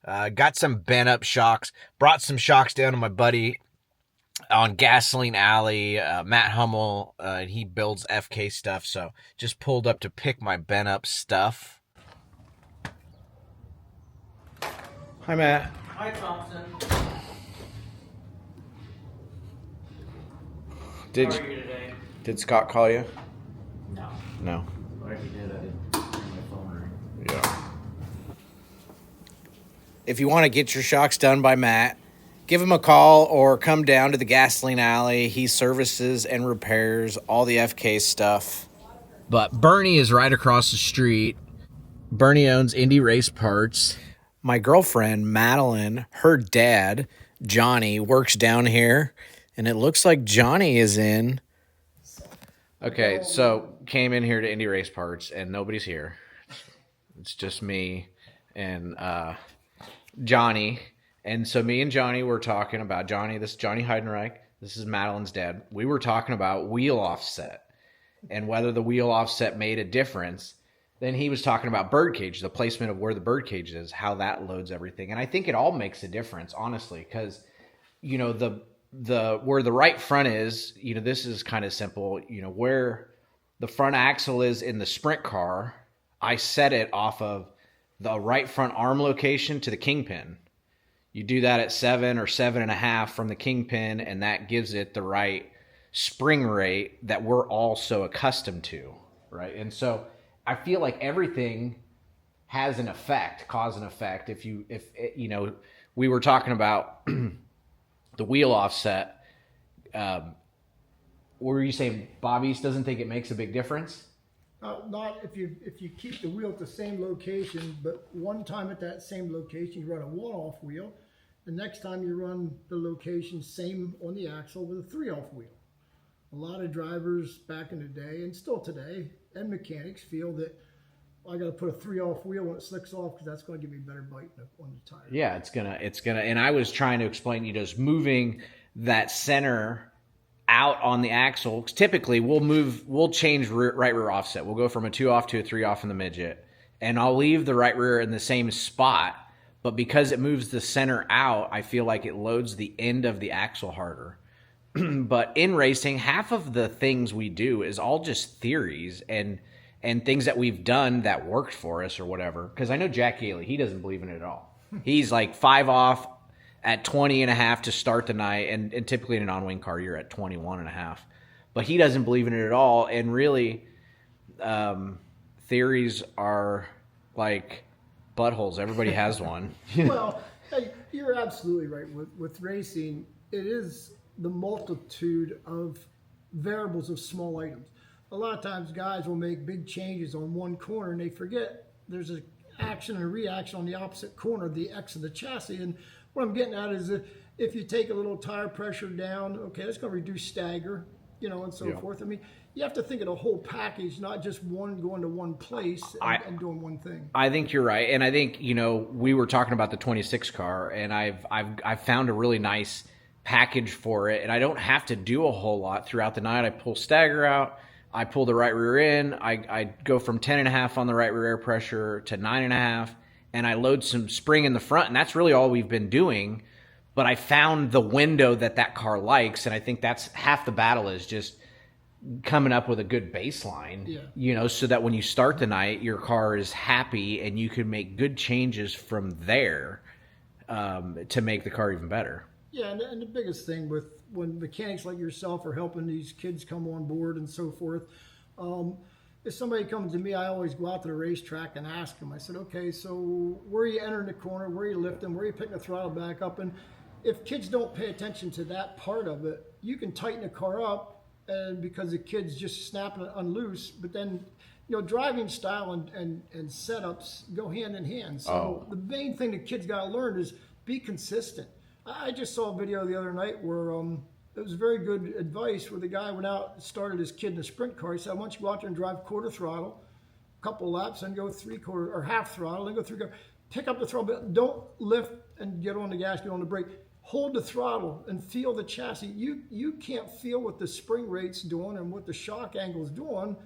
Got some bent up shocks. Brought some shocks down to my buddy on Gasoline Alley, Matt Hummel, and he builds FK stuff, so just pulled up to pick my bent up stuff. Hi, Matt. Hi, Thompson. Did How are you today? Did Scott call you? No. No. Or if he did, I didn't hear my phone ring. Yeah. If you want to get your shocks done by Matt, give him a call or come down to the Gasoline Alley. He services and repairs all the FK stuff. But Bernie is right across the street. Bernie owns Indy Race Parts. My girlfriend, Madeline, her dad, Johnny, works down here. And it looks like Johnny is in. Okay, so came in here to Indy Race Parts, and nobody's here. It's just me and Johnny. And so me and Johnny were talking about this is Johnny Heidenreich. This is Madeline's dad. We were talking about wheel offset and whether the wheel offset made a difference. Then he was talking about birdcage, the placement of where the birdcage is, how that loads everything. And I think it all makes a difference, honestly, because, you know, the where the right front is, you know, this is kind of simple. You know, where the front axle is in the sprint car, I set it off of the right front arm location to the kingpin. You do that at 7 or 7.5 from the kingpin, and that gives it the right spring rate that we're all so accustomed to, right? And so I feel like everything has an effect, cause and effect. If you know, we were talking about the wheel offset. What were you saying? Bobby doesn't think it makes a big difference? Not if you keep the wheel at the same location, but one time at that same location you run a one-off wheel. The next time you run the location same on the axle with a three-off wheel. A lot of drivers back in the day, and still today, and mechanics feel that I got to put a three-off wheel when it slicks off because that's going to give me a better bite on the tire. Yeah, it's gonna. And I was trying to explain, you know, just moving that center out on the axle. 'Cause typically, we'll change right rear offset. We'll go from a 2-off to a 3-off in the midget, and I'll leave the right rear in the same spot. But because it moves the center out, I feel like it loads the end of the axle harder. But in racing, half of the things we do is all just theories and things that we've done that worked for us or whatever. Because I know Jack Haley, he doesn't believe in it at all. He's like 5 off at 20.5 to start the night, and typically in a non-wing car, you're at 21.5. But he doesn't believe in it at all. And really, theories are like buttholes. Everybody has one. Well, hey, you're absolutely right. With racing, it is the multitude of variables of small items. A lot of times guys will make big changes on one corner and they forget there's an action and a reaction on the opposite corner, the X of the chassis. And what I'm getting at is that if you take a little tire pressure down, okay, that's going to reduce stagger, you know, and so forth. I mean, you have to think of the whole package, not just one going to one place and doing one thing. I think you're right. And I think, you know, we were talking about the 26 car, and I've found a really nice package for it, and I don't have to do a whole lot throughout the night. I pull stagger out, I pull the right rear in, I go from 10.5 on the right rear air pressure to 9.5, and I load some spring in the front, and that's really all we've been doing. But I found the window that car likes, and I think that's half the battle, is just coming up with a good baseline, you know, so that when you start the night, your car is happy and you can make good changes from there to make the car even better. Yeah, and the biggest thing with when mechanics like yourself are helping these kids come on board and so forth, if somebody comes to me, I always go out to the racetrack and ask them. I said, okay, so where are you entering the corner? Where are you lifting? Where are you picking the throttle back up? And if kids don't pay attention to that part of it, you can tighten the car up, and because the kid's just snapping it unloose. But then, you know, driving style and setups go hand in hand. So the main thing the kids got to learn is be consistent. I just saw a video the other night where it was very good advice where the guy went out and started his kid in a sprint car. He said, I want you to go out there and drive quarter throttle, a couple laps, then go three-quarter or half throttle, then go three-quarter. Pick up the throttle, but don't lift and get on the gas, get on the brake. Hold the throttle and feel the chassis. You can't feel what the spring rate's doing and what the shock angle's doing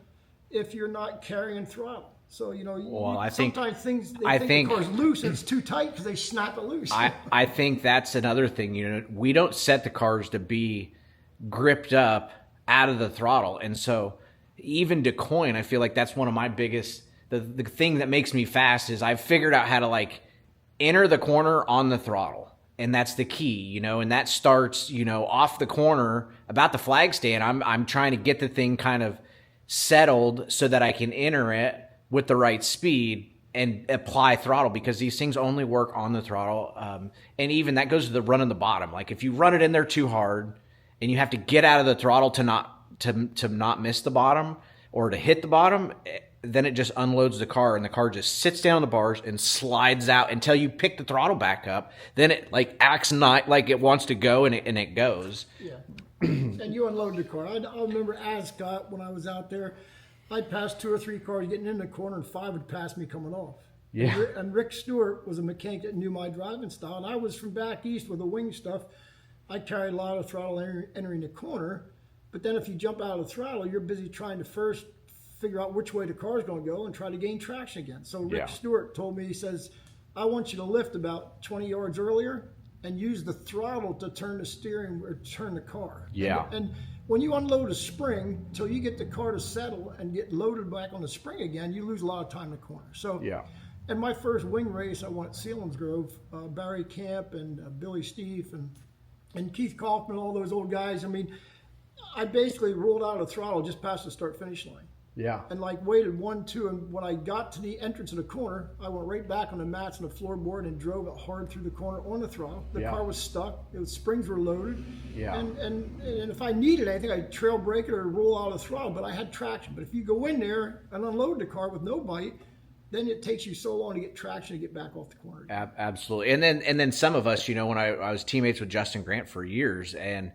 if you're not carrying throttle. So, you know, Well, I think- sometimes things, they I think think- the car's loose and it's too tight because they snap it loose. I think that's another thing. You know, we don't set the cars to be gripped up out of the throttle, and so even to coin, I feel like that's one of my biggest. The thing that makes me fast is I've figured out how to like enter the corner on the throttle, and that's the key. You know, and that starts off the corner about the flag stand. I'm trying to get the thing kind of settled so that I can enter it with the right speed and apply throttle, because these things only work on the throttle. And even that goes to the run in the bottom. Like if you run it in there too hard and you have to get out of the throttle to not miss the bottom or to hit the bottom, then it just unloads the car and the car just sits down on the bars and slides out until you pick the throttle back up. Then it like acts not like it wants to go, and it goes. Yeah. And you unload the car. I remember Ascot when I was out there, I'd pass 2 or 3 cars getting in the corner, and 5 would pass me coming off. Yeah. And Rick Stewart was a mechanic that knew my driving style, and I was from back east with the wing stuff. I carried a lot of throttle entering the corner, but then if you jump out of the throttle, you're busy trying to first figure out which way the car's going to go and try to gain traction again. So Rick Stewart told me, he says, I want you to lift about 20 yards earlier and use the throttle to turn the steering or turn the car. Yeah. And when you unload a spring, till you get the car to settle and get loaded back on the spring again, you lose a lot of time in the corner. So, Yeah. and my first wing race, I won at Selinsgrove, Barry Camp and Billy Steef and Keith Kaufman, all those old guys. I mean, I basically rolled out of the throttle just past the start-finish line. Yeah. And like waited 1, 2, and when I got to the entrance of the corner, I went right back on the mats and the floorboard and drove it hard through the corner on the throttle. The car was stuck. The springs were loaded. Yeah. And if I needed anything, I'd trail brake it or roll out of the throttle, but I had traction. But if you go in there and unload the car with no bite, then it takes you so long to get traction to get back off the corner. Absolutely. And then some of us, when I was teammates with Justin Grant for years, and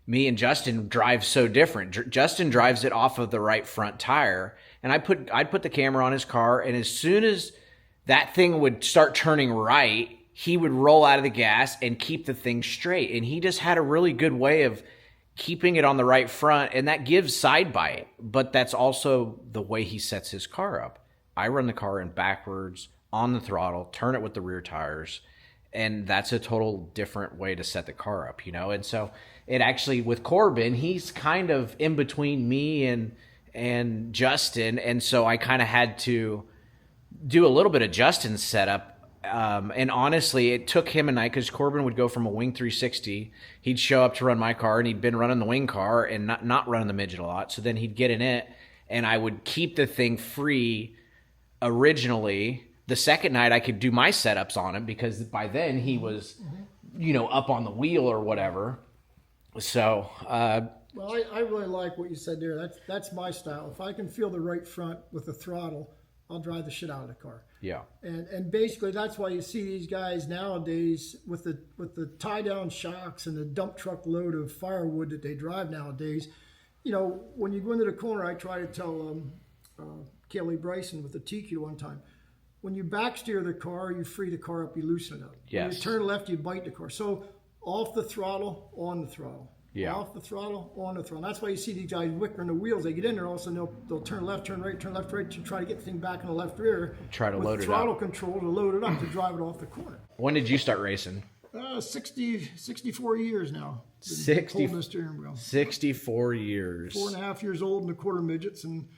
me and Justin drive so different. Justin drives it off of the right front tire, and I'd put the camera on his car, and as soon as that thing would start turning right, he would roll out of the gas and keep the thing straight. And he just had a really good way of keeping it on the right front, and that gives side bite, but that's also the way he sets his car up. I run the car in backwards on the throttle, turn it with the rear tires, and that's a total different way to set the car up, And so it actually, with Corbin, he's kind of in between me and Justin, and so I kind of had to do a little bit of Justin's setup. And honestly, it took him a night, because Corbin would go from a wing 360. He'd show up to run my car, and he'd been running the wing car and not running the midget a lot. So then he'd get in it, and I would keep the thing free originally. The second night I could do my setups on him, because by then he was, up on the wheel or whatever. So, well, I really like what you said there. That's my style. If I can feel the right front with the throttle, I'll drive the shit out of the car. Yeah. And basically that's why you see these guys nowadays with the tie down shocks and the dump truck load of firewood that they drive nowadays. When you go into the corner, I try to tell Kelly Bryson with the TQ one time, when you backsteer the car, you free the car up, you loosen it up. Yes. When you turn left, you bite the car. So off the throttle, on the throttle. Yeah. Off the throttle, on the throttle. That's why you see these guys wickering the wheels. They get in there, all of a sudden they'll turn left, turn right, to try to get the thing back in the left rear. Try to load it up. Throttle control to load it up to drive it off the corner. When did you start racing? 64 years now. Been holding the steering wheel. 64 years. 4.5 years old in the quarter midgets. And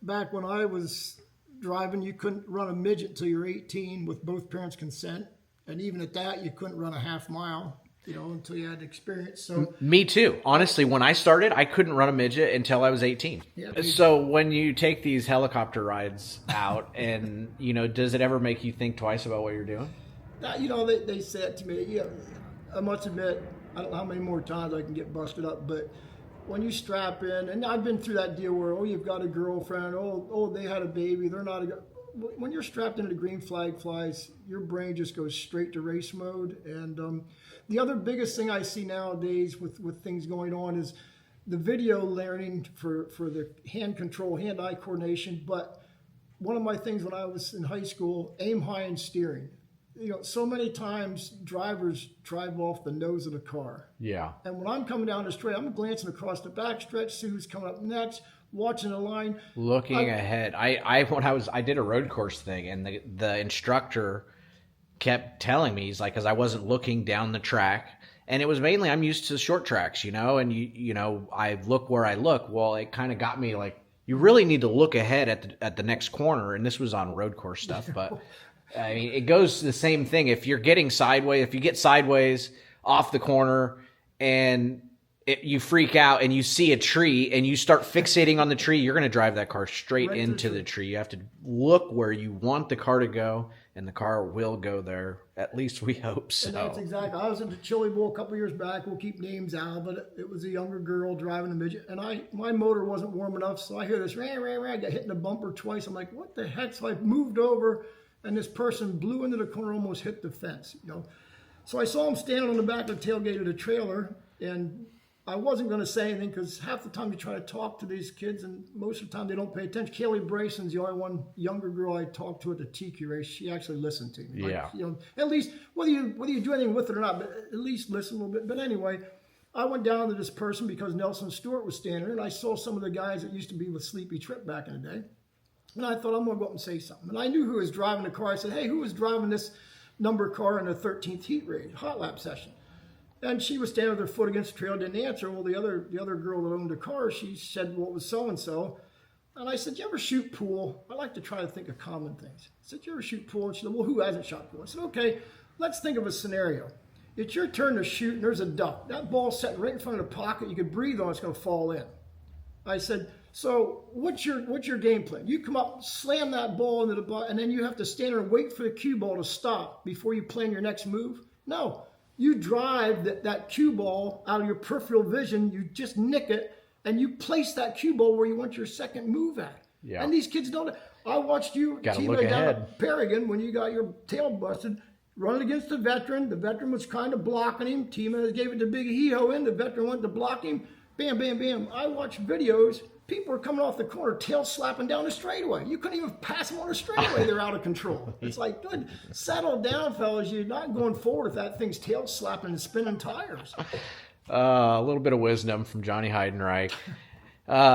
back when I was driving, you couldn't run a midget until you're 18 with both parents' consent. And even at that, you couldn't run a half mile, until you had experience. So me too. Honestly, when I started, I couldn't run a midget until I was 18. Yeah, so when you take these helicopter rides out, and does it ever make you think twice about what you're doing? They said to me, I must admit, I don't know how many more times I can get busted up, but when you strap in, and I've been through that deal where, you've got a girlfriend, they had a baby, they're not when you're strapped into the green flag flies, your brain just goes straight to race mode. And the other biggest thing I see nowadays with things going on is the video learning for the hand control, hand-eye coordination. But one of my things when I was in high school, aim high and steering. So many times drivers drive off the nose of the car. Yeah. And when I'm coming down the straight, I'm glancing across the backstretch, see who's coming up next. watching the line. Looking ahead. I did a road course thing, and the instructor kept telling me, he's like, because I wasn't looking down the track, and it was mainly, I'm used to short tracks, and you know, I look where I look. Well, it kind of got me like, you really need to look ahead at the next corner, and this was on road course stuff, but I mean, it goes the same thing. If you're getting sideways, if you get sideways off the corner and you freak out and you see a tree and you start fixating on the tree, you're going to drive that car straight Right into the tree. You have to look where you want the car to go, and the car will go there. At least we hope so. And that's exactly. I was at the Chili Bowl a couple years back. We'll keep names out, but it was a younger girl driving a midget, and my motor wasn't warm enough, so I hear this rah, rah, rah. I got hit in the bumper twice. I'm like, what the heck? So I moved over, and this person blew into the corner, almost hit the fence. So I saw him standing on the back of the tailgate of the trailer, and I wasn't going to say anything because half the time you try to talk to these kids, and most of the time they don't pay attention. Kaylee Brayson's the only one younger girl I talked to at the TQ race. She actually listened to me. Yeah. At least whether you do anything with it or not, but at least listen a little bit. But anyway, I went down to this person because Nelson Stewart was standing there, and I saw some of the guys that used to be with Sleepy Trip back in the day. And I thought, I'm going to go up and say something. And I knew who was driving the car. I said, hey, who was driving this number car in the 13th heat race, hot lap session? And she was standing with her foot against the trail, didn't answer. Well, the other girl that owned the car, she said, well, it was so-and-so. And I said, you ever shoot pool? I like to try to think of common things. I said, you ever shoot pool? And she said, well, who hasn't shot pool? I said, okay, let's think of a scenario. It's your turn to shoot, and there's a duck. That ball's sitting right in front of the pocket. You could breathe on it, it's going to fall in. I said, so what's your game plan? You come up, slam that ball into the ball, and then you have to stand there and wait for the cue ball to stop before you plan your next move? No. You drive that cue ball out of your peripheral vision, you just nick it, and you place that cue ball where you want your second move at. Yeah. And these kids don't. I watched you, teammate down at Paragon, when you got your tail busted, running against the veteran. The veteran was kind of blocking him. Teammate gave it the big hee-ho in. The veteran went to block him. Bam, bam, bam. I watched videos. People are coming off the corner, tail slapping down the straightaway. You couldn't even pass them on the straightaway. They're out of control. It's like, good, settle down, fellas. You're not going forward if that thing's tail slapping and spinning tires. A little bit of wisdom from Johnny Heidenreich.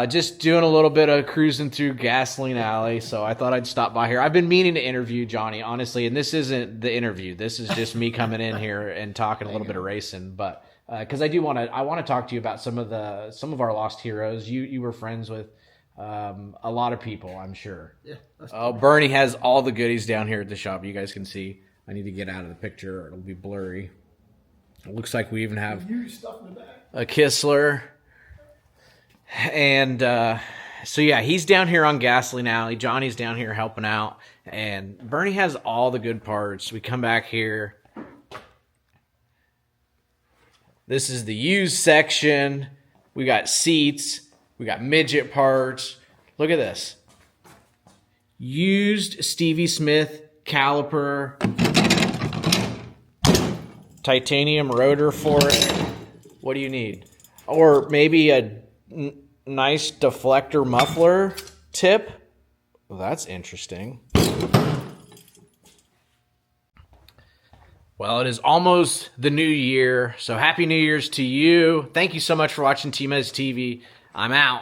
Just doing a little bit of cruising through Gasoline Alley, so I thought I'd stop by here. I've been meaning to interview Johnny, honestly, and this isn't the interview. This is just me coming in here and talking a little bit of racing, but because I want to talk to you about some of our lost heroes. You were friends with a lot of people, I'm sure. Yeah. Bernie has all the goodies down here at the shop. You guys can see. I need to get out of the picture, or it'll be blurry. It looks like we even have Stuff in the back. a Kistler. And so, yeah, he's down here on Gasoline Alley. Johnny's down here helping out. And Bernie has all the good parts. We come back here. This is the used section. We got seats. We got midget parts. Look at this. Used Stevie Smith caliper. Titanium rotor for it. What do you need? Or maybe a nice deflector muffler tip. Well, that's interesting. Well, it is almost the new year, so happy New Year's to you. Thank you so much for watching T-Mez TV. I'm out.